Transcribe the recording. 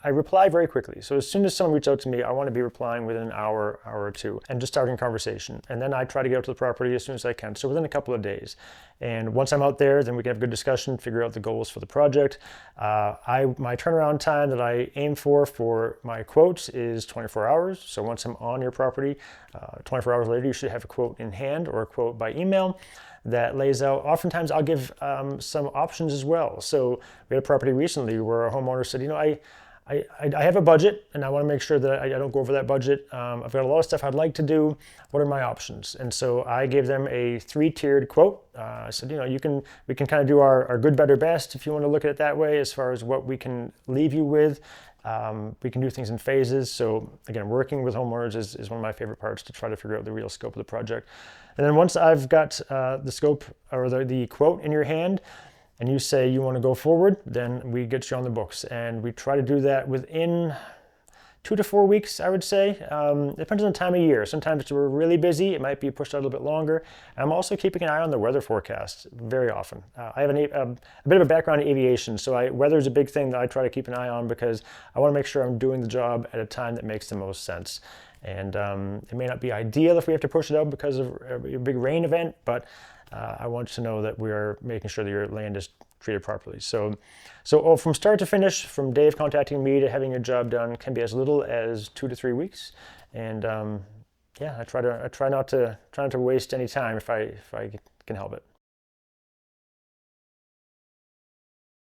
I reply very quickly. So as soon as someone reaches out to me, I want to be replying within an hour or two, and just starting a conversation. And then I try to get out to the property as soon as I can, so within a couple of days. And once I'm out there, then we can have a good discussion, figure out the goals for the project. My turnaround time that I aim for my quotes is 24 hours. So once I'm on your property, 24 hours later, you should have a quote in hand or a quote by email that lays out. Oftentimes I'll give some options as well. So we had a property recently where a homeowner said, I have a budget and I want to make sure that I don't go over that budget. I've got a lot of stuff I'd like to do. What are my options? And so I gave them a 3-tiered quote. I said, we can kind of do our good, better, best if you want to look at it that way, as far as what we can leave you with. We can do things in phases. So again, working with homeowners is one of my favorite parts, to try to figure out the real scope of the project. And then once I've got the scope or the quote in your hand, and you say you want to go forward, then we get you on the books. And we try to do that within 2 to 4 weeks, I would say. It depends on the time of year. Sometimes if we're really busy, it might be pushed out a little bit longer. And I'm also keeping an eye on the weather forecast very often. I have a bit of a background in aviation, so weather is a big thing that I try to keep an eye on, because I want to make sure I'm doing the job at a time that makes the most sense. And it may not be ideal if we have to push it out because of a big rain event, but I want to know that we are making sure that your land is treated properly. So from start to finish, from Dave contacting me to having your job done, can be as little as 2 to 3 weeks. And I try not to waste any time if I can help it.